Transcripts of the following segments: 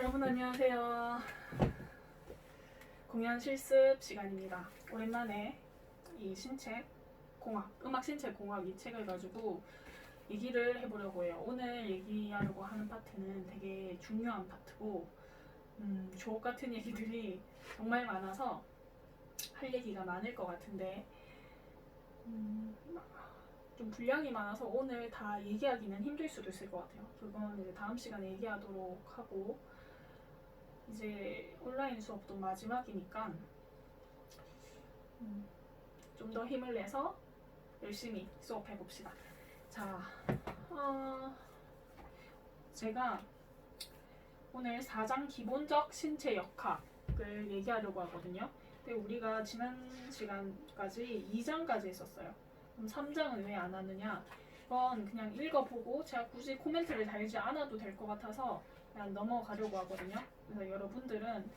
여러분 안녕하세요. 공연 실습 시간입니다. 오랜만에 이 신책 공학, 음악 신책 공학 이 책을 가지고 얘기를 해보려고 해요. 오늘 얘기하려고 하는 파트는 되게 중요한 파트고 주옥 같은 얘기들이 정말 많아서 할 얘기가 많을 것 같은데 좀 분량이 많아서 오늘 다 얘기하기는 힘들 수도 있을 것 같아요. 그건 이제 다음 시간에 얘기하도록 하고, 이제 온라인 수업도 마지막이니까 좀 더 힘을 내서 열심히 수업해 봅시다. 자, 제가 오늘 4장 기본적 신체 역학을 얘기하려고 하거든요. 근데 우리가 지난 시간까지 2장까지 했었어요. 그럼 3장은 왜 안 하느냐? 이건 그냥 읽어보고 제가 굳이 코멘트를 달지 않아도 될 것 같아서 그냥 넘어가려고 하거든요. 그래서 여러분들은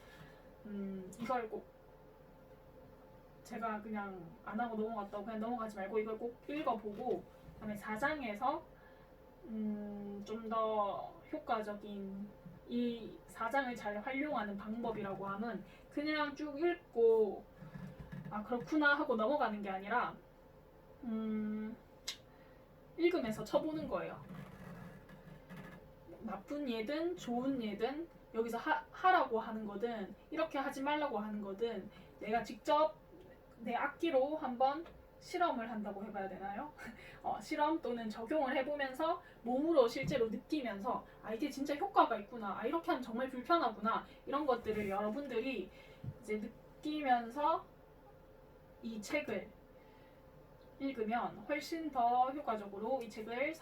이걸 꼭 제가 그냥 안 하고 넘어갔다고 그냥 넘어가지 말고 이걸 꼭 읽어보고 그다음에 4장에서 좀 더 효과적인 이 4장을 잘 활용하는 방법이라고 하면 그냥 쭉 읽고 아 그렇구나 하고 넘어가는 게 아니라 읽으면서 쳐보는 거예요. 나쁜 예든 좋은 예든 여기서 하라고 하는 거든 이렇게 하지 말라고 하는 거든 내가 직접 내 악기로 한번 실험을 한다고 해봐야 되나요? 실험 또는 적용을 해보면서 몸으로 실제로 느끼면서 아 이게 진짜 효과가 있구나, 아 이렇게 하면 정말 불편하구나, 이런 것들을 여러분들이 이제 느끼면서 이 책을 읽으면 훨씬 더 효과적으로 이 책을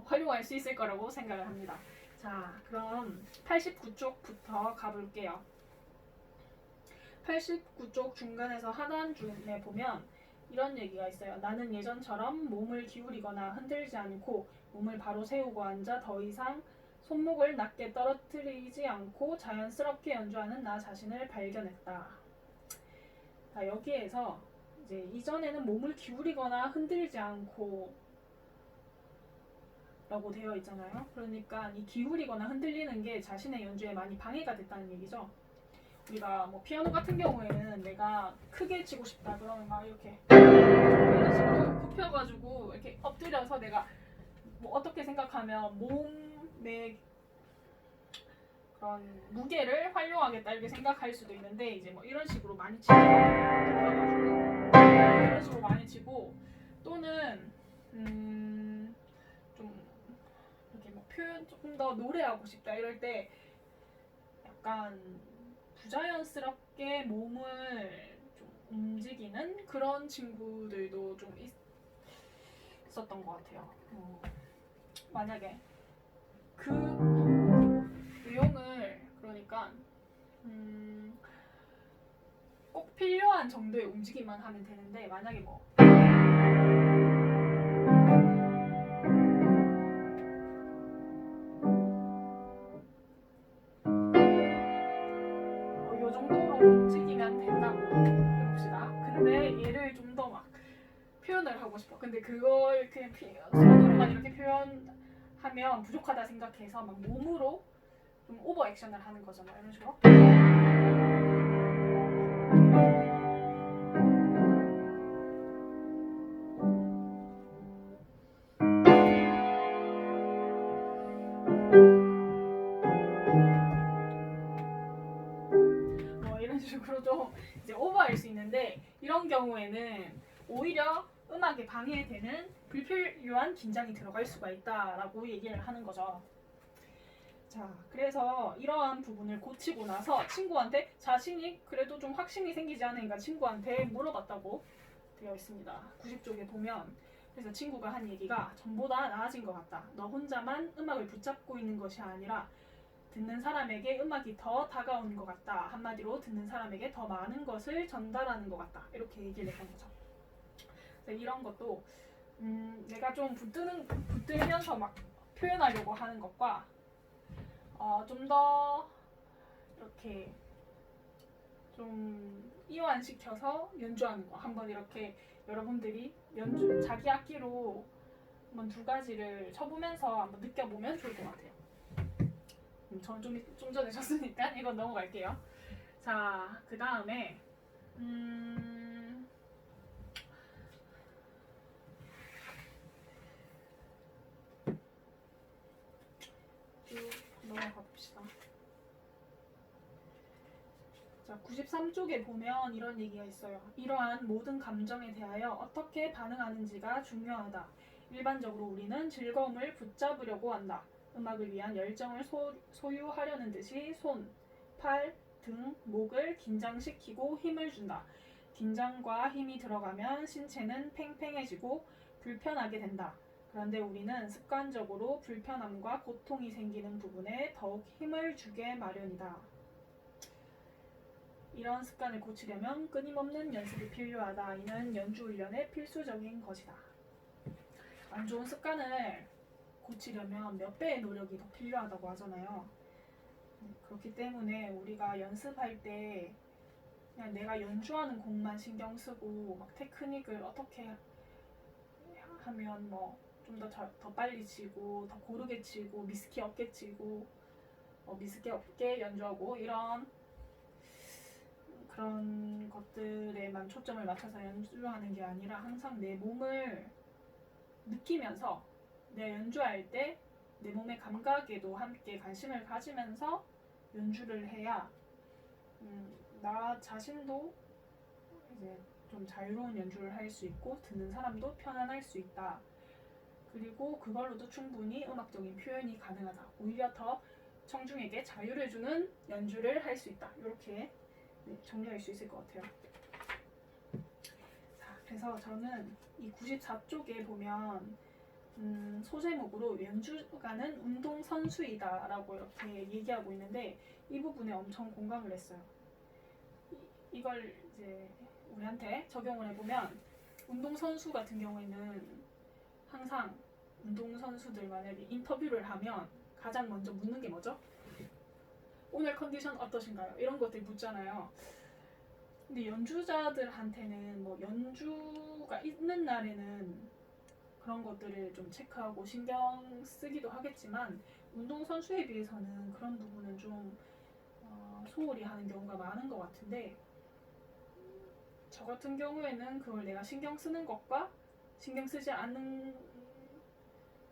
활용할 수 있을 거라고 생각을 합니다. 자, 그럼 89쪽부터 가볼게요. 89쪽 중간에서 하단 중에 보면 이런 얘기가 있어요. 나는 예전처럼 몸을 기울이거나 흔들지 않고 몸을 바로 세우고 앉아 더 이상 손목을 낮게 떨어뜨리지 않고 자연스럽게 연주하는 나 자신을 발견했다. 자, 여기에서 이제 이전에는 몸을 기울이거나 흔들지 않고 라고 되어 있잖아요. 그러니까 이 기울이거나 흔들리는 게 자신의 연주에 많이 방해가 됐다는 얘기죠. 우리가 뭐 피아노 같은 경우에는 내가 크게 치고 싶다 그러면 막 이렇게 이런 식으로 굽혀가지고 이렇게 엎드려서 내가 뭐 어떻게 생각하면 몸의 그런 무게를 활용하겠다 이렇게 생각할 수도 있는데 이제 뭐 이런 식으로 많이 치고 이런 식으로 많이 치고 또는 좀 이렇게 뭐 표현 조금 더 노래하고 싶다 이럴 때 약간 부자연스럽게 몸을 좀 움직이는 그런 친구들도 좀 있었던 것 같아요. 만약에 그 내용을 그러니까 꼭 필요한 정도의 움직임만 하면 되는데 만약에 뭐 요 정도로 움직이면 된다고 해봅시다. 근데 얘를 좀 더 막 표현을 하고 싶어. 근데 그걸 그냥 손으로만 이렇게 표현하면 부족하다 생각해서 막 몸으로 좀 오버 액션을 하는 거잖아. 이런 식으로. 뭐 이런 식으로 좀 이제 오버할 수 있는데 이런 경우에는 오히려 음악에 방해되는 불필요한 긴장이 들어갈 수가 있다라고 얘기를 하는 거죠. 자, 그래서 이러한 부분을 고치고 나서 친구한테 자신이 그래도 좀 확신이 생기지 않으니까 친구한테 물어봤다고 되어 있습니다. 90쪽에 보면 그래서 친구가 한 얘기가 전보다 나아진 것 같다. 너 혼자만 음악을 붙잡고 있는 것이 아니라 듣는 사람에게 음악이 더 다가오는 것 같다. 한마디로 듣는 사람에게 더 많은 것을 전달하는 것 같다. 이렇게 얘기를 한 거죠. 그래서 이런 것도 내가 좀 붙들면서 막 표현하려고 하는 것과 좀 더 이렇게 좀 이완시켜서 연주하는 거 한번 이렇게 여러분들이 자기 악기로 한번 두 가지를 쳐보면서 한번 느껴보면 좋을 것 같아요. 저는 좀 전에 쳤으니까 이건 넘어갈게요. 자, 그 다음에 쭉 넘어가 봅시다. 자, 93쪽에 보면 이런 얘기가 있어요. 이러한 모든 감정에 대하여 어떻게 반응하는지가 중요하다. 일반적으로 우리는 즐거움을 붙잡으려고 한다. 음악을 위한 열정을 소유하려는 듯이 손, 팔, 등, 목을 긴장시키고 힘을 준다. 긴장과 힘이 들어가면 신체는 팽팽해지고 불편하게 된다. 그런데 우리는 습관적으로 불편함과 고통이 생기는 부분에 더욱 힘을 주게 마련이다. 이런 습관을 고치려면 끊임없는 연습이 필요하다. 이는 연주 훈련의 필수적인 것이다. 안 좋은 습관을 고치려면 몇 배의 노력이 더 필요하다고 하잖아요. 그렇기 때문에 우리가 연습할 때 그냥 내가 연주하는 곡만 신경 쓰고 막 테크닉을 어떻게 하면 뭐 좀 더 빨리 치고 더 고르게 치고 미스키 없게 치고 미스키 없게 연주하고 이런 그런 것들에만 초점을 맞춰서 연주하는 게 아니라 항상 내 몸을 느끼면서 내가 연주할 때 내 몸의 감각에도 함께 관심을 가지면서 연주를 해야 나 자신도 이제 좀 자유로운 연주를 할 수 있고 듣는 사람도 편안할 수 있다. 그리고 그걸로도 충분히 음악적인 표현이 가능하다. 오히려 더 청중에게 자유를 주는 연주를 할 수 있다. 이렇게 정리할 수 있을 것 같아요. 자, 그래서 저는 이 94쪽에 보면 소제목으로 연주가는 운동선수이다 라고 이렇게 얘기하고 있는데 이 부분에 엄청 공감을 했어요. 이걸 이제 우리한테 적용을 해보면 운동선수 같은 경우에는 항상 운동선수들 만약에 인터뷰를 하면 가장 먼저 묻는 게 뭐죠? 오늘 컨디션 어떠신가요? 이런 것들 묻잖아요. 근데 연주자들한테는 뭐 연주가 있는 날에는 그런 것들을 좀 체크하고 신경 쓰기도 하겠지만 운동선수에 비해서는 그런 부분은 좀 소홀히 하는 경우가 많은 것 같은데 저 같은 경우에는 그걸 내가 신경 쓰는 것과 신경 쓰지 않는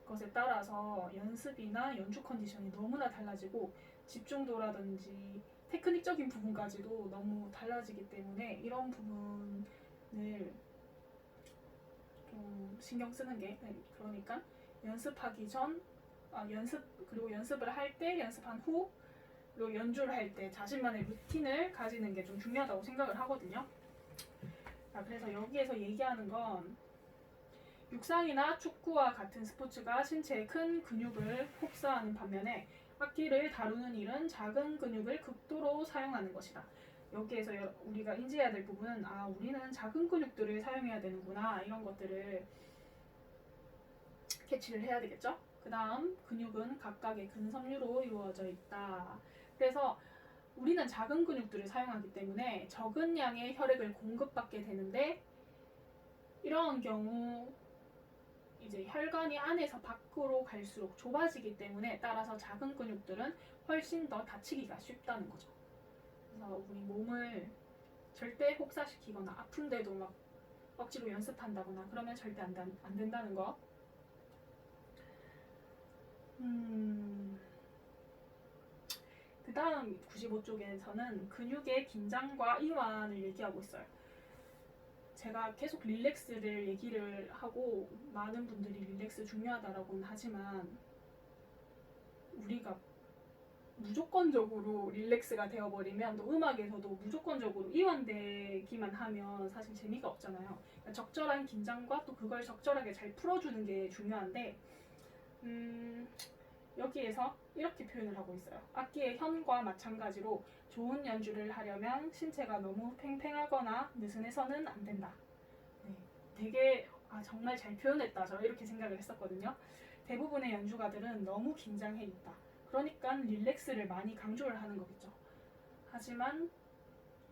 것에 따라서 연습이나 연주 컨디션이 너무나 달라지고 집중도라든지 테크닉적인 부분까지도 너무 달라지기 때문에 이런 부분을 좀 신경 쓰는 게 그러니까 연습하기 전 그리고 연습을 할 때 연습한 후 그리고 연주를 할 때 자신만의 루틴을 가지는 게 좀 중요하다고 생각을 하거든요. 그래서 여기에서 얘기하는 건 육상이나 축구와 같은 스포츠가 신체의 큰 근육을 혹사하는 반면에 악기를 다루는 일은 작은 근육을 극도로 사용하는 것이다. 여기에서 우리가 인지해야 될 부분은 우리는 작은 근육들을 사용해야 되는구나 이런 것들을 캐치를 해야 되겠죠? 그 다음 근육은 각각의 근섬유로 이루어져 있다. 그래서 우리는 작은 근육들을 사용하기 때문에 적은 양의 혈액을 공급받게 되는데 이런 경우 이제 혈관이 안에서 밖으로 갈수록 좁아지기 때문에 따라서 작은 근육들은 훨씬 더 다치기가 쉽다는 거죠. 그래서 우리 몸을 절대 혹사시키거나 아픈데도 막 억지로 연습한다거나 그러면 절대 안 된다는 거. 그 다음 95쪽에서는 근육의 긴장과 이완을 얘기하고 있어요. 제가 계속 릴렉스를 얘기를 하고 많은 분들이 릴렉스 중요하다라고는 하지만 우리가 무조건적으로 릴렉스가 되어버리면 또 음악에서도 무조건적으로 이완되기만 하면 사실 재미가 없잖아요. 그러니까 적절한 긴장과 또 그걸 적절하게 잘 풀어주는 게 중요한데 여기에서 이렇게 표현을 하고 있어요. 악기의 현과 마찬가지로 좋은 연주를 하려면 신체가 너무 팽팽하거나 느슨해서는 안 된다. 네, 되게 정말 잘 표현했다. 저 이렇게 생각을 했었거든요. 대부분의 연주가들은 너무 긴장해 있다. 그러니까 릴렉스를 많이 강조를 하는 거겠죠. 하지만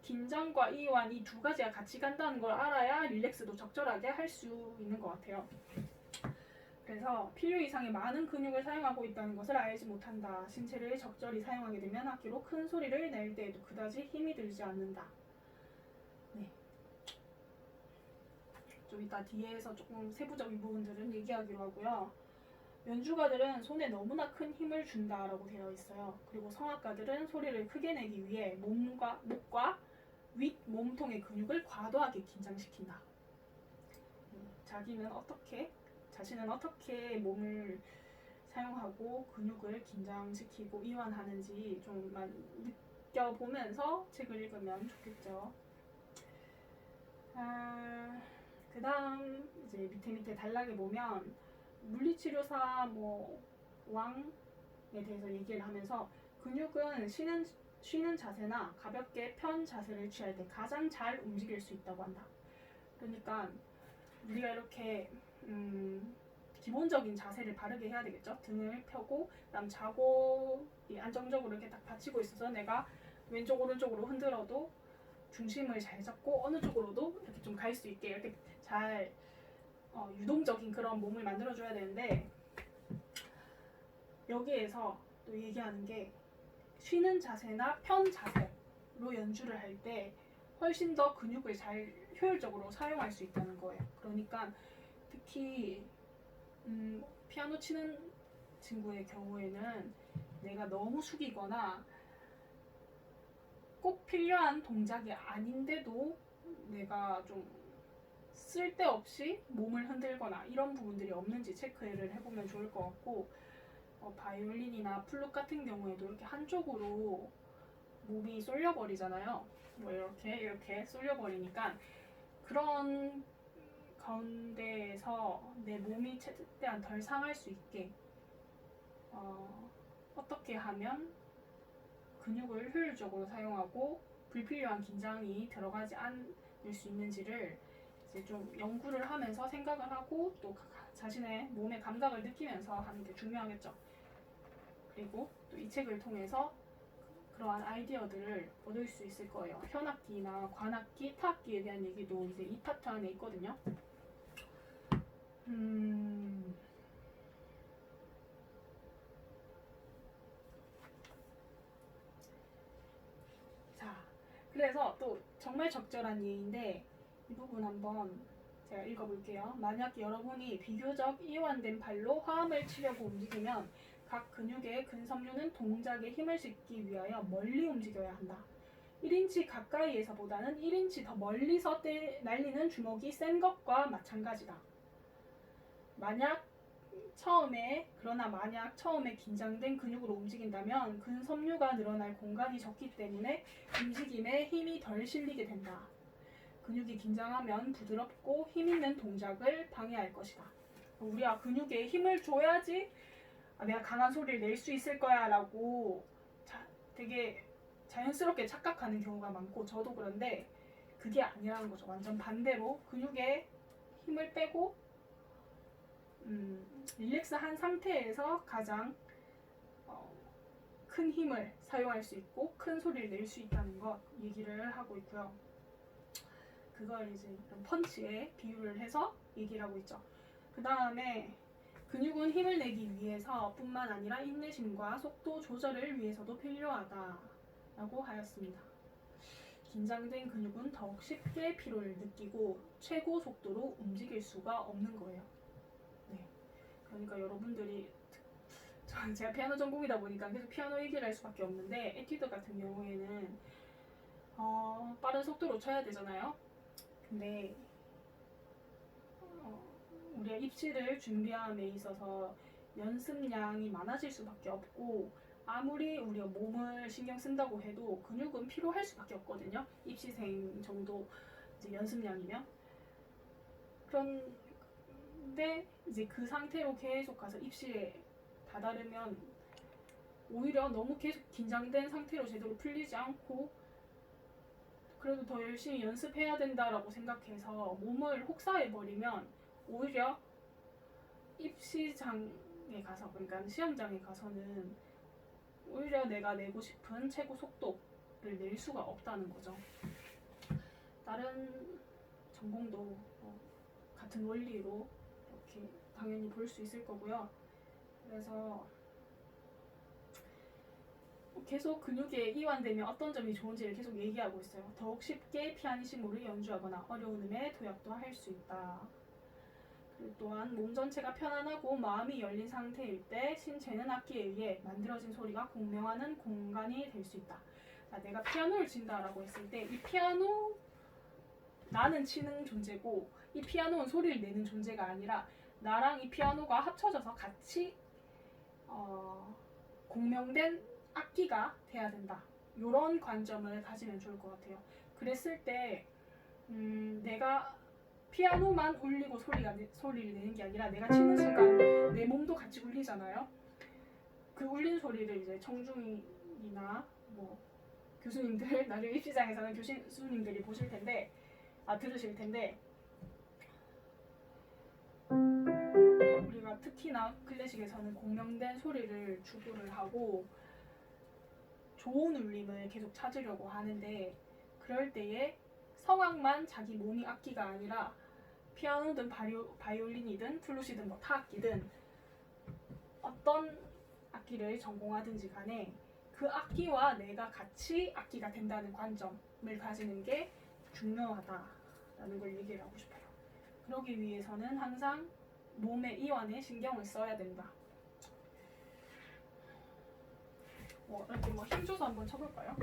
긴장과 이완 이 두 가지가 같이 간다는 걸 알아야 릴렉스도 적절하게 할 수 있는 것 같아요. 그래서 필요 이상의 많은 근육을 사용하고 있다는 것을 알지 못한다. 신체를 적절히 사용하게 되면 악기로 큰 소리를 낼 때에도 그다지 힘이 들지 않는다. 네. 좀 이따 뒤에서 조금 세부적인 부분들은 얘기하기로 하고요. 연주가들은 손에 너무나 큰 힘을 준다라고 되어 있어요. 그리고 성악가들은 소리를 크게 내기 위해 목과 윗 몸통의 근육을 과도하게 긴장시킨다. 자신은 어떻게 몸을 사용하고 근육을 긴장시키고 이완하는지 좀만 느껴보면서 책을 읽으면 좋겠죠. 그 다음 이제 밑에 단락에 보면 물리치료사 왕에 대해서 얘기를 하면서 근육은 쉬는 자세나 가볍게 편 자세를 취할 때 가장 잘 움직일 수 있다고 한다. 그러니까 우리가 이렇게 기본적인 자세를 바르게 해야 되겠죠. 등을 펴고 그다음 좌골이 안정적으로 이렇게 딱 받치고 있어서 내가 왼쪽 오른쪽으로 흔들어도 중심을 잘 잡고 어느 쪽으로도 이렇게 좀 갈 수 있게 이렇게 잘 유동적인 그런 몸을 만들어줘야 되는데 여기에서 또 얘기하는 게 쉬는 자세나 편 자세로 연주를 할 때 훨씬 더 근육을 잘 효율적으로 사용할 수 있다는 거예요. 그러니까 특히 피아노 치는 친구의 경우에는 내가 너무 숙이거나 꼭 필요한 동작이 아닌데도 내가 좀 쓸데없이 몸을 흔들거나 이런 부분들이 없는지 체크를 해보면 좋을 것 같고 바이올린이나 플룻 같은 경우에도 이렇게 한쪽으로 몸이 쏠려버리잖아요. 이렇게 쏠려버리니까 그런 가운데에서 내 몸이 최대한 덜 상할 수 있게 어떻게 하면 근육을 효율적으로 사용하고 불필요한 긴장이 들어가지 않을 수 있는지를 이제 좀 연구를 하면서 생각을 하고 또 자신의 몸의 감각을 느끼면서 하는 게 중요하겠죠. 그리고 또 이 책을 통해서 그러한 아이디어들을 얻을 수 있을 거예요. 현악기나 관악기, 타악기에 대한 얘기도 이제 이 파트 안에 있거든요. 자, 그래서 또 정말 적절한 예인데 이 부분 한번 제가 읽어볼게요. 만약 여러분이 비교적 이완된 발로 화음을 치려고 움직이면 각 근육의 근섬유는 동작에 힘을 싣기 위하여 멀리 움직여야 한다. 1인치 가까이에서보다는 1인치 더 멀리서 날리는 주먹이 센 것과 마찬가지다. 만약 처음에 긴장된 근육으로 움직인다면 근섬유가 늘어날 공간이 적기 때문에 움직임에 힘이 덜 실리게 된다. 근육이 긴장하면 부드럽고 힘있는 동작을 방해할 것이다. 우리가 근육에 힘을 줘야지 내가 강한 소리를 낼 수 있을 거야 라고 되게 자연스럽게 착각하는 경우가 많고 저도 그런데 그게 아니라는 거죠. 완전 반대로 근육에 힘을 빼고 릴렉스한 상태에서 가장 큰 힘을 사용할 수 있고 큰 소리를 낼 수 있다는 것 얘기를 하고 있고요. 그걸 이제 펀치에 비유를 해서 얘기를 하고 있죠. 그 다음에 근육은 힘을 내기 위해서 뿐만 아니라 인내심과 속도 조절을 위해서도 필요하다라고 하였습니다. 긴장된 근육은 더욱 쉽게 피로를 느끼고 최고 속도로 움직일 수가 없는 거예요. 네. 그러니까 여러분들이 제가 피아노 전공이다 보니까 계속 피아노 얘기를 할 수밖에 없는데 에튜드 같은 경우에는 빠른 속도로 쳐야 되잖아요. 근데 우리가 입시를 준비함에 있어서 연습량이 많아질 수밖에 없고 아무리 우리가 몸을 신경 쓴다고 해도 근육은 피로할 수밖에 없거든요. 입시생 정도 이제 연습량이면. 그런데 이제 그 상태로 계속 가서 입시에 다다르면 오히려 너무 계속 긴장된 상태로 제대로 풀리지 않고 그래도 더 열심히 연습해야 된다라고 생각해서 몸을 혹사해버리면 오히려 입시장에 가서 그러니까 시험장에 가서는 오히려 내가 내고 싶은 최고 속도를 낼 수가 없다는 거죠. 다른 전공도 같은 원리로 이렇게 당연히 볼 수 있을 거고요. 그래서 계속 근육에 이완되면 어떤 점이 좋은지를 계속 얘기하고 있어요. 더욱 쉽게 피아니시모를 연주하거나 어려운 음에 도약도 할 수 있다. 그리고 또한 몸 전체가 편안하고 마음이 열린 상태일 때 신체는 악기에 의해 만들어진 소리가 공명하는 공간이 될 수 있다. 자, 내가 피아노를 친다라고 했을 때 이 피아노 나는 치는 존재고 이 피아노는 소리를 내는 존재가 아니라 나랑 이 피아노가 합쳐져서 같이 공명된 악기가 돼야 된다. 이런 관점을 가지면 좋을 것 같아요. 그랬을 때 내가 피아노만 울리고 소리를 내는 게 아니라 내가 치는 순간 내 몸도 같이 울리잖아요. 그 울린 소리를 이제 청중이나 뭐 교수님들 나중에 입시장에서는 교수님들이 보실 텐데 들으실 텐데 우리가 특히나 클래식에서는 공명된 소리를 추구를 하고 좋은 울림을 계속 찾으려고 하는데 그럴 때에 성악만 자기 몸이 악기가 아니라 피아노든 바이올린이든 플룻이든 뭐 타악기든 어떤 악기를 전공하든지 간에 그 악기와 내가 같이 악기가 된다는 관점을 가지는 게 중요하다라는 걸 얘기를 하고 싶어요. 그러기 위해서는 항상 몸의 이완에 신경을 써야 된다. 이렇게 뭐 힘줘서 한번 쳐볼까요?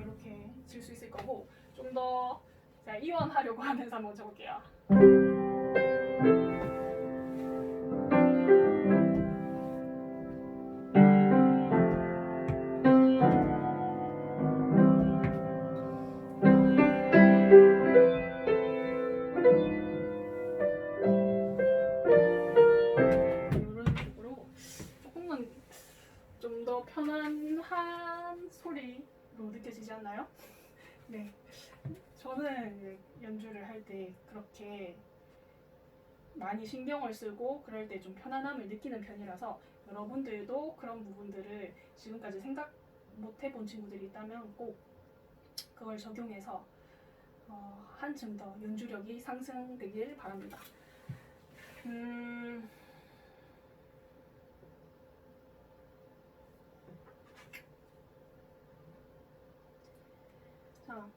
이렇게 칠 수 있을 거고 좀 더 이완하려고 하면서 한번 쳐볼게요. 이런 식으로 조금은 좀 더 편안한 소리로 느껴지지 않나요? 네, 저는 연주를 할 때 그렇게 많이 신경을 쓰고 그럴 때 좀 편안함을 느끼는 편이라서 여러분들도 그런 부분들을 지금까지 생각 못 해본 친구들이 있다면 꼭 그걸 적용해서 한층 더 연주력이 상승되길 바랍니다. 자,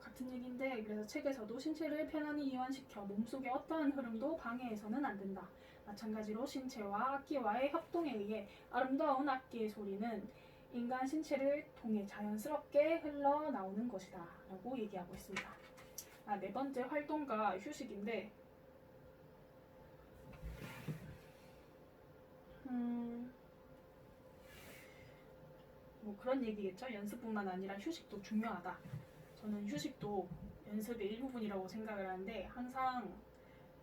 같은 얘기인데 그래서 책에서도 신체를 편안히 이완시켜 몸속의 어떠한 흐름도 방해해서는 안 된다. 마찬가지로 신체와 악기와의 협동에 의해 아름다운 악기의 소리는 인간 신체를 통해 자연스럽게 흘러나오는 것이다 라고 얘기하고 있습니다. 네 번째 활동가 휴식인데 뭐 그런 얘기겠죠. 연습뿐만 아니라 휴식도 중요하다. 저는 휴식도 연습의 일부분이라고 생각을 하는데 항상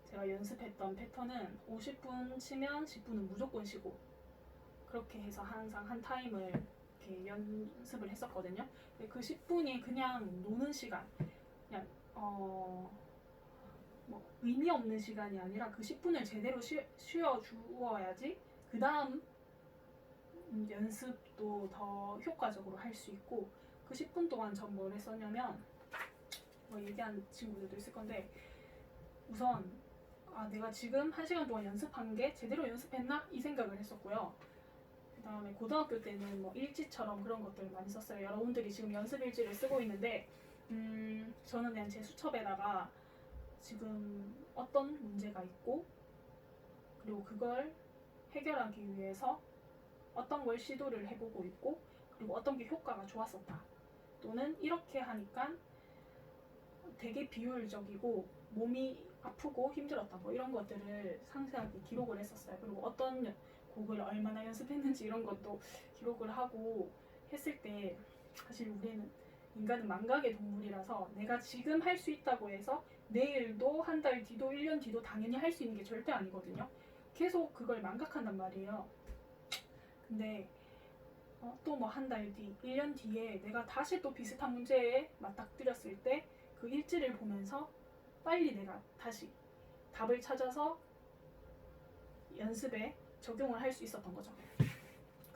제가 연습했던 패턴은 50분 치면 10분은 무조건 쉬고 그렇게 해서 항상 한 타임을 이렇게 연습을 했었거든요. 그 10분이 그냥 노는 시간, 그냥 뭐 의미 없는 시간이 아니라 그 10분을 제대로 쉬어 주어야지 그 다음 연습도 더 효과적으로 할 수 있고 그 10분 동안 전 뭘 했었냐면 얘기한 친구들도 있을 건데 우선 내가 지금 1시간 동안 연습한 게 제대로 연습했나? 이 생각을 했었고요. 그 다음에 고등학교 때는 뭐 일지처럼 그런 것들을 많이 썼어요. 여러분들이 지금 연습 일지를 쓰고 있는데 저는 그냥 제 수첩에다가 지금 어떤 문제가 있고 그리고 그걸 해결하기 위해서 어떤 걸 시도를 해보고 있고 그리고 어떤 게 효과가 좋았었다 또는 이렇게 하니까 되게 비효율적이고 몸이 아프고 힘들었다 뭐 이런 것들을 상세하게 기록을 했었어요. 그리고 어떤 곡을 얼마나 연습했는지 이런 것도 기록을 하고 했을 때 사실 우리는 인간은 망각의 동물이라서 내가 지금 할 수 있다고 해서 내일도 한 달 뒤도 1년 뒤도 당연히 할 수 있는 게 절대 아니거든요. 계속 그걸 망각한단 말이에요. 근데 또 뭐 한 달 뒤, 1년 뒤에 내가 다시 또 비슷한 문제에 맞닥뜨렸을 때 그 일지를 보면서 빨리 내가 다시 답을 찾아서 연습에 적용을 할 수 있었던 거죠.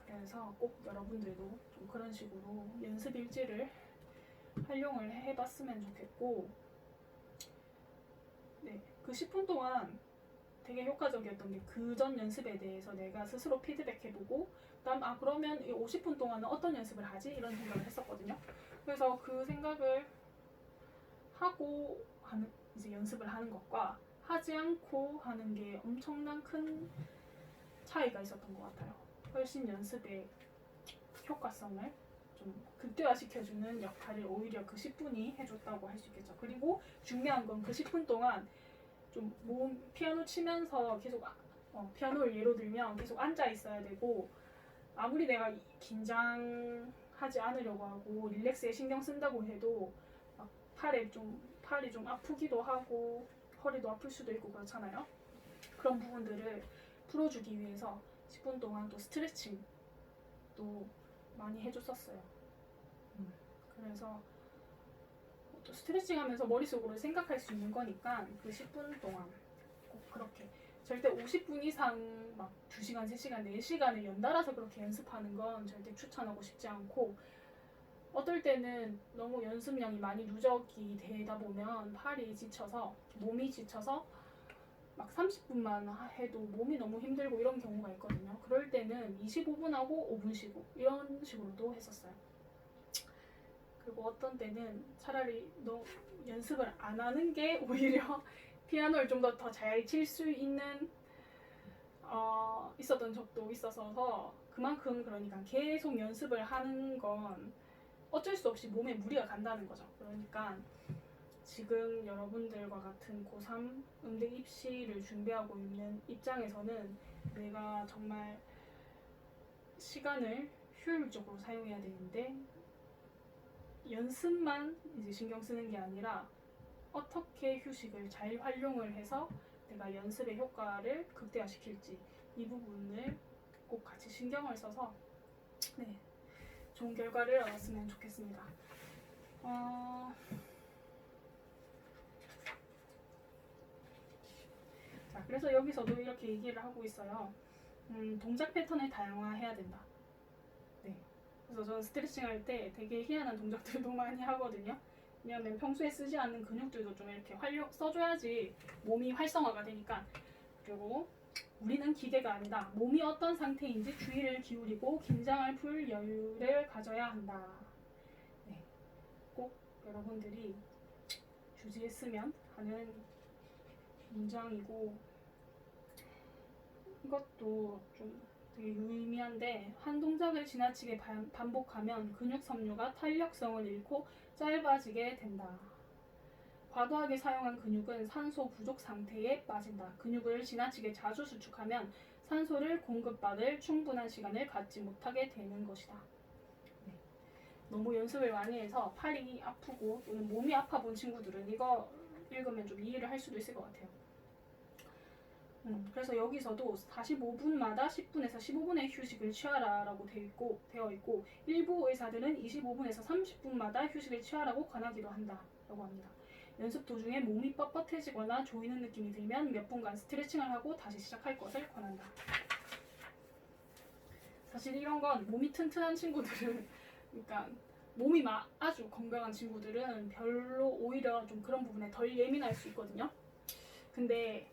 그래서 꼭 여러분들도 좀 그런 식으로 연습 일지를 활용을 해봤으면 좋겠고, 네, 그 10분 동안 되게 효과적이었던 게 그 전 연습에 대해서 내가 스스로 피드백해보고, 그다음 그러면 이 50분 동안은 어떤 연습을 하지? 이런 생각을 했었거든요. 그래서 그 생각을 하고 하는 이제 연습을 하는 것과 하지 않고 하는 게 엄청난 큰 차이가 있었던 것 같아요. 훨씬 연습의 효과성을 좀 극대화시켜주는 역할을 오히려 그 10분이 해줬다고 할 수 있겠죠. 그리고 중요한 건 그 10분 동안 좀 피아노 치면서 계속 피아노를 예로 들면 계속 앉아 있어야 되고, 아무리 내가 긴장하지 않으려고 하고 릴렉스에 신경 쓴다고 해도 막 팔이 좀 아프기도 하고 허리도 아플 수도 있고 그렇잖아요. 그런 부분들을 풀어주기 위해서 10분 동안 또 스트레칭도 많이 해줬었어요. 그래서 또 스트레칭 하면서 머릿속으로 생각할 수 있는 거니까 그 10분 동안 꼭 그렇게, 절대 50분 이상 막 2시간, 3시간, 4시간을 연달아서 그렇게 연습하는 건 절대 추천하고 싶지 않고, 어떨 때는 너무 연습량이 많이 누적이 되다 보면 팔이 지쳐서, 몸이 지쳐서 막 30분만 해도 몸이 너무 힘들고 이런 경우가 있거든요. 그럴 때는 25분 하고 5분 쉬고 이런 식으로도 했었어요. 그리고 어떤 때는 차라리 너 연습을 안 하는 게 오히려 피아노를 좀 더 잘 칠 수 있는 있었던 적도 있어서, 그만큼 그러니까 계속 연습을 하는 건 어쩔 수 없이 몸에 무리가 간다는 거죠. 그러니까 지금 여러분들과 같은 고3 음대 입시를 준비하고 있는 입장에서는 내가 정말 시간을 효율적으로 사용해야 되는데, 연습만 이제 신경 쓰는 게 아니라 어떻게 휴식을 잘 활용을 해서 내가 연습의 효과를 극대화시킬지, 이 부분을 꼭 같이 신경을 써서 네, 좋은 결과를 얻었으면 좋겠습니다. 자, 그래서 여기서도 이렇게 얘기를 하고 있어요. 동작 패턴을 다양화해야 된다. 네. 그래서 저는 스트레칭 할 때 되게 희한한 동작들도 많이 하거든요. 왜냐면 평소에 쓰지 않는 근육들도 좀 이렇게 써줘야지 몸이 활성화가 되니까. 그리고 우리는 기계가 아니다. 몸이 어떤 상태인지 주의를 기울이고 긴장을 풀 여유를 가져야 한다. 네. 꼭 여러분들이 주지했으면 하는 문장이고, 이것도 좀 되게 유의미한데, 한 동작을 지나치게 반복하면 근육 섬유가 탄력성을 잃고 짧아지게 된다. 과도하게 사용한 근육은 산소 부족 상태에 빠진다. 근육을 지나치게 자주 수축하면 산소를 공급받을 충분한 시간을 갖지 못하게 되는 것이다. 네. 너무 연습을 많이 해서 팔이 아프고 또는 몸이 아파 본 친구들은 이거 읽으면 좀 이해를 할 수도 있을 것 같아요. 그래서 여기서도 45분마다 10분에서 15분의 휴식을 취하라라고 되어 있고 일부 의사들은 25분에서 30분마다 휴식을 취하라고 권하기도 한다라고 합니다. 연습 도중에 몸이 뻣뻣해지거나 조이는 느낌이 들면 몇 분간 스트레칭을 하고 다시 시작할 것을 권한다. 사실 이런 건 몸이 튼튼한 친구들은 그러니까 몸이 아주 건강한 친구들은 별로 오히려 좀 그런 부분에 덜 예민할 수 있거든요. 근데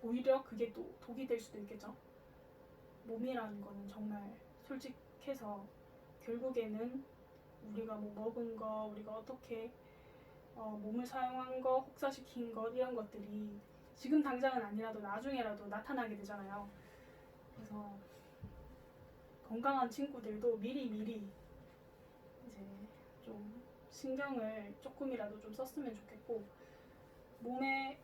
오히려 그게 또 독이 될 수도 있겠죠. 몸이라는 거는 정말 솔직해서 결국에는 우리가 뭐 먹은 거, 우리가 어떻게 몸을 사용한 거, 혹사시킨 것, 이런 것들이 지금 당장은 아니라도 나중에라도 나타나게 되잖아요. 그래서 건강한 친구들도 미리 이제 좀 신경을 조금이라도 좀 썼으면 좋겠고, 몸에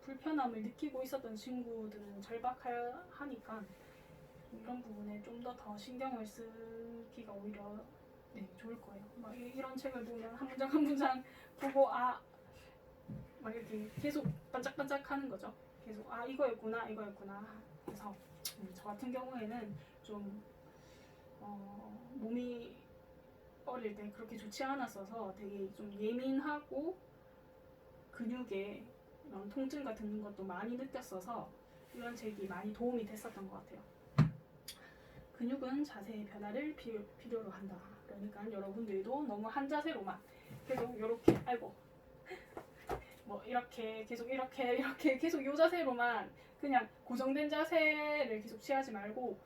불편함을 느끼고 있었던 친구들은 절박하니까 이런 부분에 좀 더 신경을 쓰기가 오히려 좋을 거예요. 막 이런 책을 보면 한 문장 한 문장 보고 막 이렇게 계속 반짝반짝하는 거죠. 계속 이거였구나. 그래서 저 같은 경우에는 좀 몸이 어릴 때 그렇게 좋지 않았어서 되게 좀 예민하고 근육에 이런 통증 같은 것도 많이 느꼈어서 이런 책이 많이 도움이 됐었던 것 같아요. 근육은 자세의 변화를 필요로 한다. 그러니까 여러분들도 너무 한 자세로만 계속 이렇게 뭐 이렇게 계속 이렇게 계속 이 자세로만 그냥 고정된 자세를 계속 취하지 말고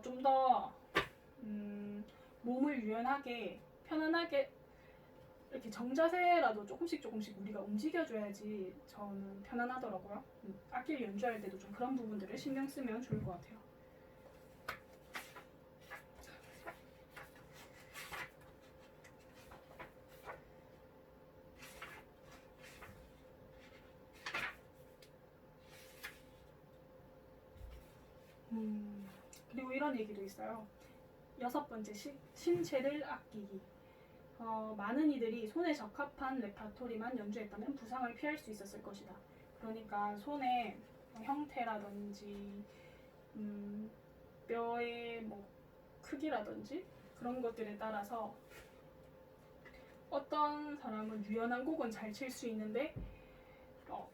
좀 더 몸을 유연하게 편안하게 이렇게 정자세라도 조금씩 우리가 움직여줘야지 저는 편안하더라고요. 악기를 연주할 때도 좀 그런 부분들을 신경 쓰면 좋을 것 같아요. 그리고 이런 얘기도 있어요. 6번째, 신체를 아끼기. 많은 이들이 손에 적합한 레파토리만 연주했다면 부상을 피할 수 있었을 것이다. 그러니까 손의 형태라든지 뼈의 뭐 크기라든지 그런 것들에 따라서 어떤 사람은 유연한 곡은 잘 칠 수 있는데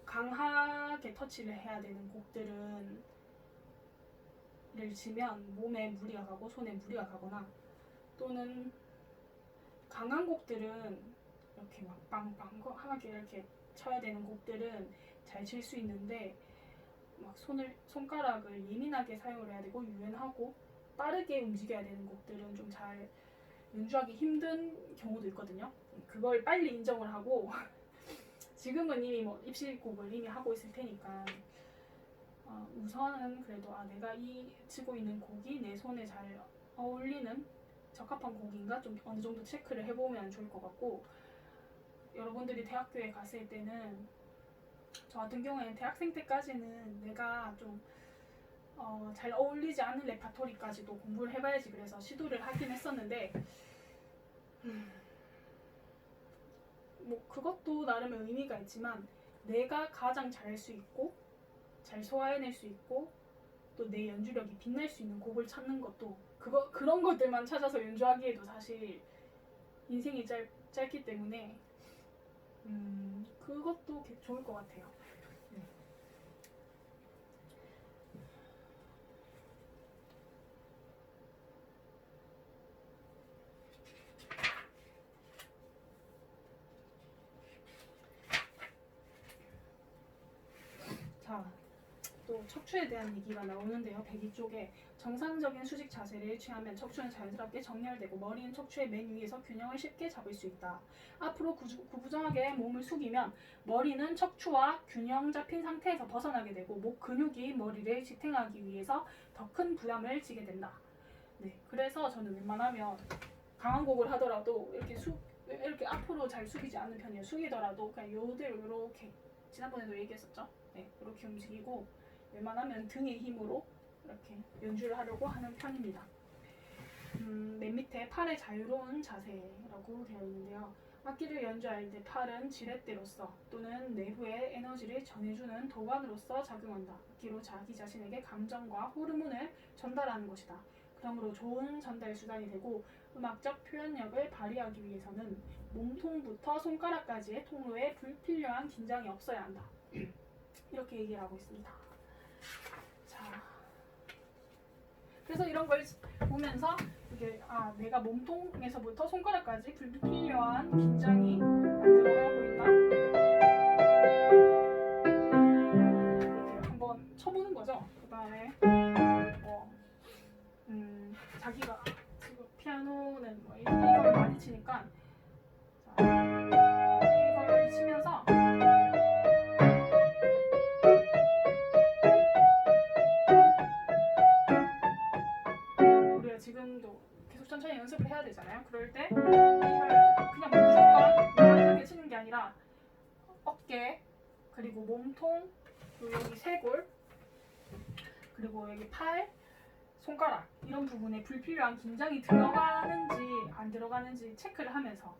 강하게 터치를 해야 되는 곡들을 치면 몸에 무리가 가고 손에 무리가 가거나, 또는 강한 곡들은 이렇게 막 빵빵하게 이렇게 쳐야 되는 곡들은 잘 칠 수 있는데 막 손가락을 예민하게 사용을 해야 되고 유연하고 빠르게 움직여야 되는 곡들은 좀 잘 연주하기 힘든 경우도 있거든요. 그걸 빨리 인정을 하고 지금은 이미 뭐 입시곡을 이미 하고 있을 테니까 우선은 그래도 내가 치고 있는 곡이 내 손에 잘 어울리는 적합한 곡인가 좀 어느 정도 체크를 해보면 좋을 것 같고, 여러분들이 대학교에 갔을 때는 저 같은 경우에는 대학생 때까지는 내가 좀 잘 어울리지 않는 레파토리까지도 공부를 해봐야지 그래서 시도를 하긴 했었는데 뭐 그것도 나름의 의미가 있지만 내가 가장 잘할 수 있고 잘 소화해낼 수 있고 또 내 연주력이 빛날 수 있는 곡을 찾는 것도 그런 것들만 찾아서 연주하기에도 사실 인생이 짧기 때문에 그것도 좋을 것 같아요. 자, 또 척추에 대한 얘기가 나오는데요. 102쪽에 정상적인 수직 자세를 취하면 척추는 자연스럽게 정렬되고 머리는 척추의 맨 위에서 균형을 쉽게 잡을 수 있다. 앞으로 구부정하게 몸을 숙이면 머리는 척추와 균형 잡힌 상태에서 벗어나게 되고 목 근육이 머리를 지탱하기 위해서 더 큰 부담을 지게 된다. 네, 그래서 저는 웬만하면 강한 곡을 하더라도 이렇게 앞으로 잘 숙이지 않는 편이에요. 숙이더라도 그냥 요대로 이렇게, 지난번에도 얘기했었죠. 네, 이렇게 움직이고 웬만하면 등의 힘으로 이렇게 연주를 하려고 하는 편입니다. 맨 밑에 팔의 자유로운 자세라고 되어 있는데요. 악기를 연주할 때 팔은 지렛대로서 또는 내부의 에너지를 전해주는 도관으로서 작용한다. 악기로 자기 자신에게 감정과 호르몬을 전달하는 것이다. 그러므로 좋은 전달 수단이 되고 음악적 표현력을 발휘하기 위해서는 몸통부터 손가락까지의 통로에 불필요한 긴장이 없어야 한다. 이렇게 얘기를 하고 있습니다. 자, 그래서 이런 걸 보면서 이게 내가 몸통에서부터 손가락까지 불필요한 긴장이 안 들어가고 있나? 이렇게 한번 쳐보는 거죠. 그 다음에 자기가 지금 피아노는 뭐 이걸 많이 치니까 이걸 치면서 우리가 지금도 계속 천천히 연습을 해야 되잖아요. 그럴 때 이걸 그냥 무조건 이렇게 치는 게 아니라 어깨, 그리고 몸통, 그리고 여기 쇄골, 그리고 여기 팔, 손가락 이런 부분에 불필요한 긴장이 들어가는지 안 들어가는지 체크를 하면서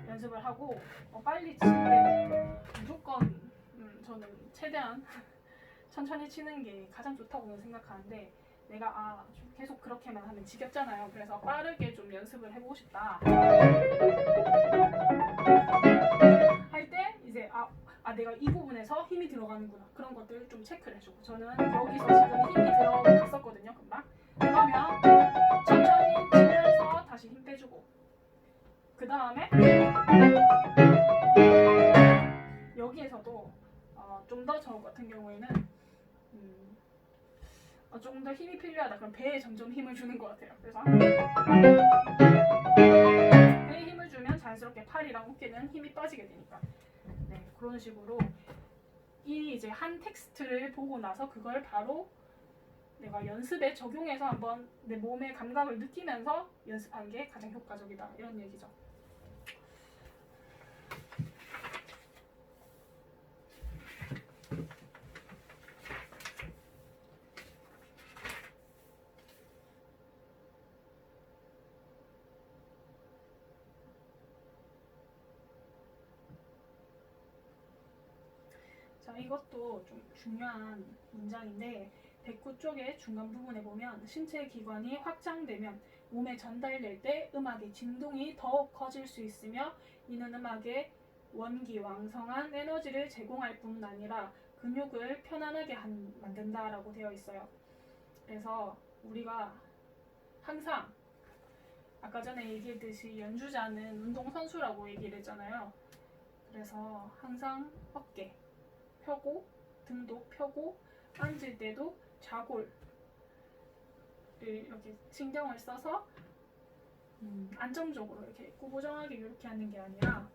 연습을 하고 빨리 칠 때 무조건 저는 최대한 천천히 치는 게 가장 좋다고 생각하는데, 내가 계속 그렇게만 하면 지겹잖아요. 그래서 빠르게 좀 연습을 해보고 싶다 할 때 이제 내가 이 부분에서 힘이 들어가는구나. 그런 것들을 좀 체크를 해주고 저는 여기서 지금 힘이 들어갔었거든요. 금방. 그러면 천천히 치면서 다시 힘 빼주고 그 다음에 여기에서도 좀 더 저 같은 경우에는 조금 더 힘이 필요하다. 그럼 배에 점점 힘을 주는 것 같아요. 그래서 배에 힘을 주면 자연스럽게 팔이랑 어깨는 힘이 빠지게 되니까. 네, 그런 식으로 이 이제 한 텍스트를 보고 나서 그걸 바로 내가 연습에 적용해서 한번 내 몸의 감각을 느끼면서 연습하는 게 가장 효과적이다. 이런 얘기죠. 자, 이것도 좀 중요한 문장인데 배꼽 쪽의 중간 부분에 보면 신체 기관이 확장되면 몸에 전달될 때 음악의 진동이 더욱 커질 수 있으며 이는 음악에 원기왕성한 에너지를 제공할 뿐 아니라 근육을 편안하게 만든다라고 되어 있어요. 그래서 우리가 항상 아까 전에 얘기했듯이 연주자는 운동선수라고 얘기를 했잖아요. 그래서 항상 어깨 펴고 등도 펴고 앉을 때도 좌골을 이렇게 신경을 써서 안정적으로 이렇게 구부정하게 이렇게 하는 게 아니라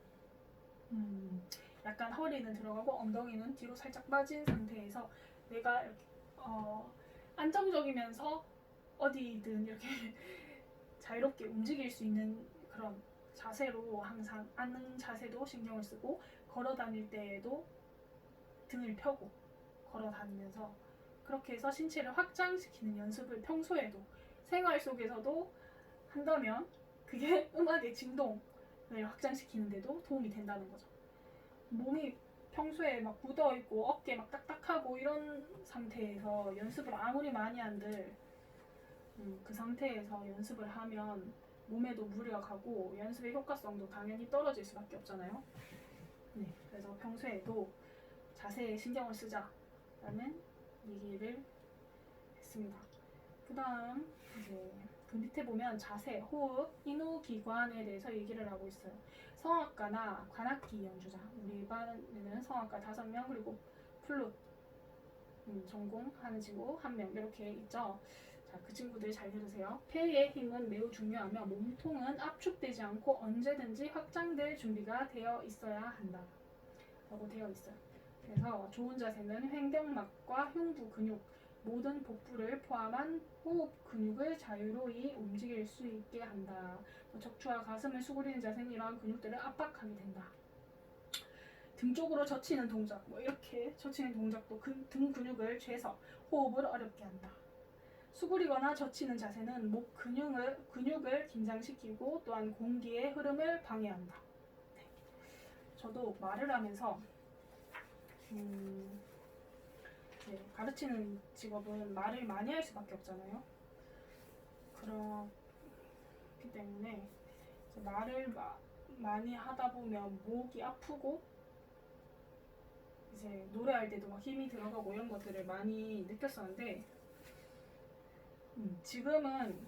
약간 허리는 들어가고 엉덩이는 뒤로 살짝 빠진 상태에서 내가 이렇게 안정적이면서 어디든 이렇게 자유롭게 움직일 수 있는 그런 자세로 항상 앉는 자세도 신경을 쓰고 걸어 다닐 때에도 등을 펴고 걸어 다니면서 그렇게 해서 신체를 확장시키는 연습을 평소에도 생활 속에서도 한다면 그게 음악의 진동을 확장시키는데도 도움이 된다는 거죠. 몸이 평소에 막 굳어있고 어깨 막 딱딱하고 이런 상태에서 연습을 아무리 많이 한들 그 상태에서 연습을 하면 몸에도 무리가 가고 연습의 효과성도 당연히 떨어질 수밖에 없잖아요. 네, 그래서 평소에도 자세에 신경을 쓰자라는 얘기를 했습니다. 그 다음 이제 그 밑에 보면 자세, 호흡, 인후기관에 대해서 얘기를 하고 있어요. 성악가나 관악기 연주자, 우리 반에는 성악가 5명 그리고 플룻 전공하는 친구 1명 이렇게 있죠. 자, 그 친구들 잘 들으세요. 폐의 힘은 매우 중요하며 몸통은 압축되지 않고 언제든지 확장될 준비가 되어 있어야 한다 라고 되어 있어요. 그래서 좋은 자세는 횡격막과 흉부 근육, 모든 복부를 포함한 호흡 근육을 자유로이 움직일 수 있게 한다. 척추와 가슴을 수그리는 자세는 이러한 근육들을 압박하게 된다. 등 쪽으로 젖히는 동작, 이렇게 젖히는 동작도 등 근육을 죄서 호흡을 어렵게 한다. 수그리거나 젖히는 자세는 목 근육을 긴장시키고 또한 공기의 흐름을 방해한다. 네. 저도 말을 하면서 네, 가르치는 직업은 말을 많이 할 수밖에 없잖아요. 그렇기 때문에 말을 많이 하다 보면 목이 아프고 이제 노래할 때도 막 힘이 들어가고 이런 것들을 많이 느꼈었는데 지금은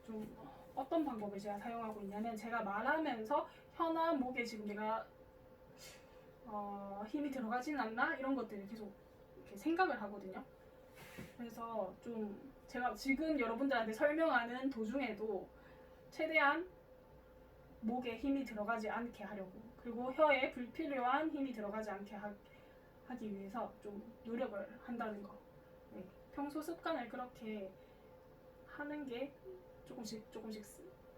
좀 어떤 방법을 제가 사용하고 있냐면 제가 말하면서 혀나 목에 지금 내가 힘이 들어가진 않나 이런 것들을 계속 이렇게 생각을 하거든요. 그래서 좀 제가 지금 여러분들한테 설명하는 도중에도 최대한 목에 힘이 들어가지 않게 하려고 그리고 혀에 불필요한 힘이 들어가지 않게 하기 위해서 좀 노력을 한다는 거. 네, 평소 습관을 그렇게 하는 게 조금씩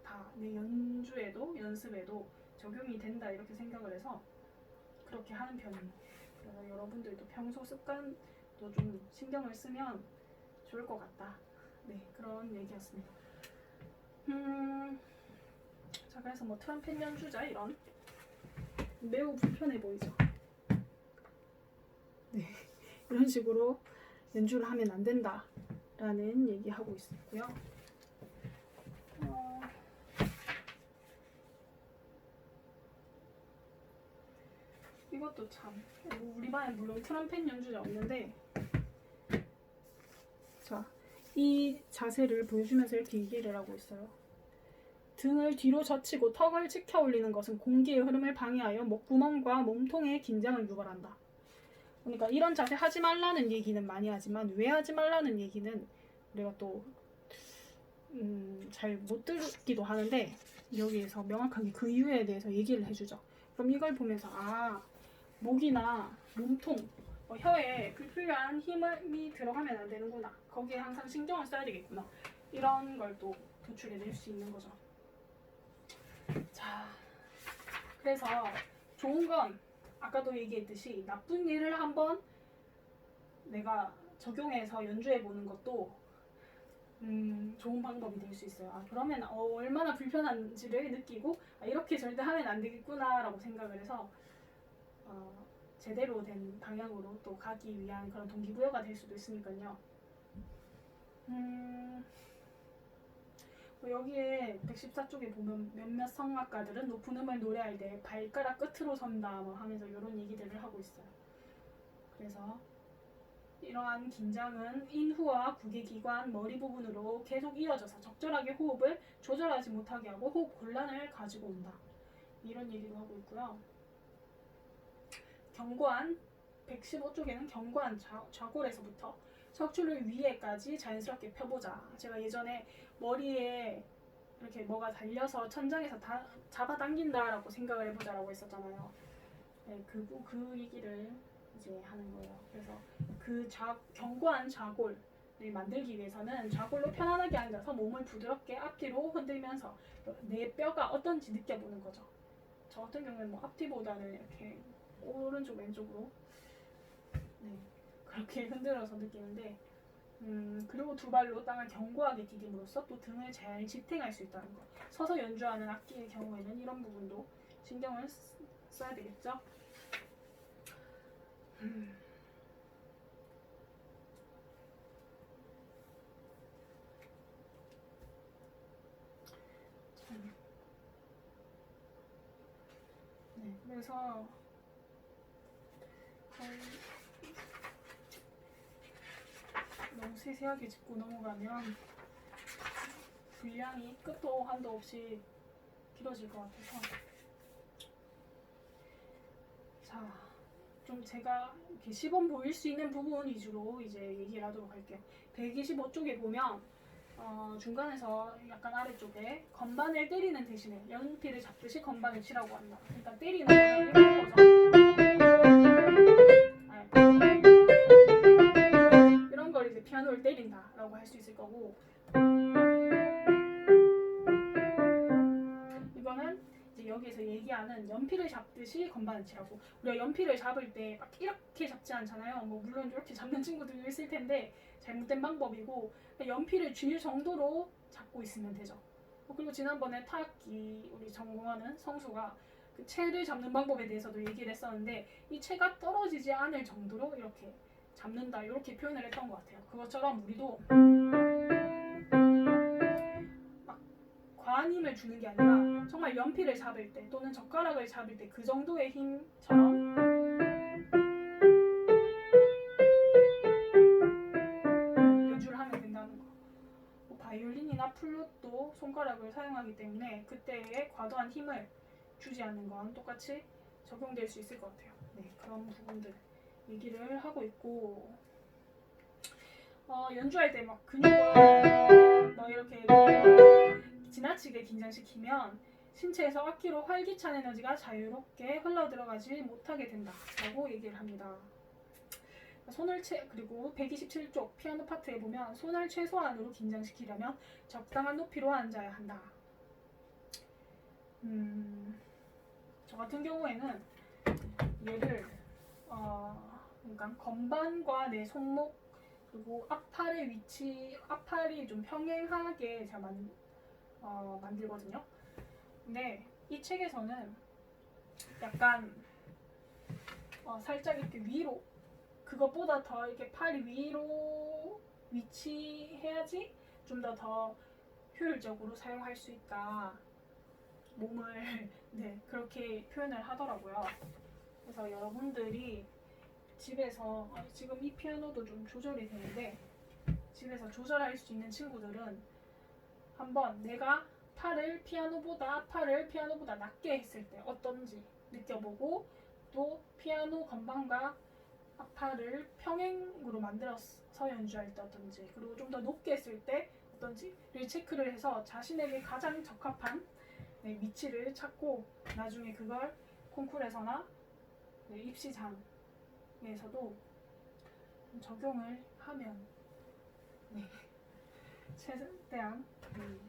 다 내 연주에도 연습에도 적용이 된다 이렇게 생각을 해서 그렇게 하는 편이에요. 그래서 여러분들도 평소 습관도 좀 신경을 쓰면 좋을 것 같다. 네, 그런 얘기였습니다. 자, 그래서 뭐 트럼펫 연주자 이런 매우 불편해 보이죠? 네, 이런 식으로 연주를 하면 안 된다라는 얘기하고 있었고요. 이것도 참 우리반에 물론 트럼펫 연주자 없는데 자, 이 자세를 보여주면서 이렇게 얘기를 하고 있어요. 등을 뒤로 젖히고 턱을 치켜 올리는 것은 공기의 흐름을 방해하여 목구멍과 몸통의 긴장을 유발한다. 그러니까 이런 자세 하지 말라는 얘기는 많이 하지만 왜 하지 말라는 얘기는 우리가 또 잘 못 듣기도 하는데 여기에서 명확하게 그 이유에 대해서 얘기를 해주죠. 그럼 이걸 보면서 목이나 몸통, 혀에 불필요한 힘이 들어가면 안 되는구나. 거기에 항상 신경을 써야 되겠구나. 이런 걸 또 도출해낼 수 있는 거죠. 자, 그래서 좋은 건 아까도 얘기했듯이 나쁜 일을 한번 내가 적용해서 연주해보는 것도 좋은 방법이 될 수 있어요. 그러면 얼마나 불편한지를 느끼고 이렇게 절대 하면 안 되겠구나 라고 생각을 해서 제대로 된 방향으로 또 가기 위한 그런 동기부여가 될 수도 있으니까요. 여기에 114쪽에 보면 몇몇 성악가들은 높은 음을 노래할 때 발가락 끝으로 선다 뭐 하면서 이런 얘기들을 하고 있어요. 그래서 이러한 긴장은 인후와 구개기관, 머리 부분으로 계속 이어져서 적절하게 호흡을 조절하지 못하게 하고 호흡 곤란을 가지고 온다. 이런 얘기도 하고 있고요. 경관 115쪽에는 경관 좌골에서부터 척추를 위에까지 자연스럽게 펴보자. 제가 예전에 머리에 이렇게 뭐가 달려서 천장에서 다 잡아당긴다라고 생각을 해보자라고 했었잖아요. 네, 그 얘기를 이제 하는 거예요. 그래서 그 견고한 좌골을 만들기 위해서는 좌골로 편안하게 앉아서 몸을 부드럽게 앞뒤로 흔들면서 내 뼈가 어떤지 느껴보는 거죠. 저 같은 경우는 뭐 앞뒤보다는 이렇게 오른쪽 왼쪽으로 그렇게 흔들어서 느끼는데 그리고 두 발로 땅을 견고하게 디딤으로써 또 등을 잘 지탱할 수 있다는 것. 서서 연주하는 악기의 경우에는 이런 부분도 신경을 써야 되겠죠. 네, 그래서 너무 세세하게 짚고 넘어가면 분량이 끝도 한도 없이 길어질 것 같아서 자, 좀 제가 이렇게 시범 보일 수 있는 부분 위주로 이제 얘기를 하도록 할게요. 125쪽에 보면 중간에서 약간 아래쪽에 건반을 때리는 대신에 연필을 잡듯이 건반을 치라고 한다. 그러니까 때리는 거는 이런 거죠. 이런 걸 이제 피아노를 때린다라고 할 수 있을 거고, 이거는 이제 여기에서 얘기하는 연필을 잡듯이 건반을 치라고. 우리가 연필을 잡을 때 막 이렇게 잡지 않잖아요. 뭐 물론 이렇게 잡는 친구들도 있을 텐데 잘못된 방법이고, 연필을 쥘 정도로 잡고 있으면 되죠. 그리고 지난번에 타악기 우리 전공하는 성수가 그 채를 잡는 방법에 대해서도 얘기를 했었는데 이 채가 떨어지지 않을 정도로 이렇게 잡는다 이렇게 표현을 했던 것 같아요. 그것처럼 우리도 막 과한 힘을 주는 게 아니라 정말 연필을 잡을 때 또는 젓가락을 잡을 때 그 정도의 힘처럼 연주를 하면 된다는 거. 바이올린이나 플룻도 손가락을 사용하기 때문에 그때의 과도한 힘을 주지 않는 건 똑같이 적용될 수 있을 것 같아요. 네, 그런 부분들 얘기를 하고 있고, 연주할 때 막 근육을 뭐 이렇게 지나치게 긴장시키면 신체에서 악기로 활기찬 에너지가 자유롭게 흘러들어가지 못하게 된다라고 얘기를 합니다. 손을 그리고 127쪽 피아노 파트에 보면 손을 최소한으로 긴장시키려면 적당한 높이로 앉아야 한다. 저 같은 경우에는 얘를 그러니까 건반과 내 손목 그리고 앞팔의 위치, 앞팔이 좀 평행하게 제가 만들거든요. 근데 이 책에서는 약간 살짝 이렇게 위로, 그것보다 더 이렇게 팔이 위로 위치해야지 좀 더 효율적으로 사용할 수 있다. 몸을 그렇게 표현을 하더라고요. 그래서 여러분들이 집에서 지금 이 피아노도 좀 조절이 되는데 집에서 조절할 수 있는 친구들은 한번 내가 팔을 피아노보다 낮게 했을 때 어떤지 느껴보고 또 피아노 건반과 앞팔을 평행으로 만들어서 연주할 때 어떤지 그리고 좀 더 높게 했을 때 어떤지를 체크를 해서 자신에게 가장 적합한 위치를 찾고 나중에 그걸 콩쿠르에서나 입시장에서도 적용을 하면 최대한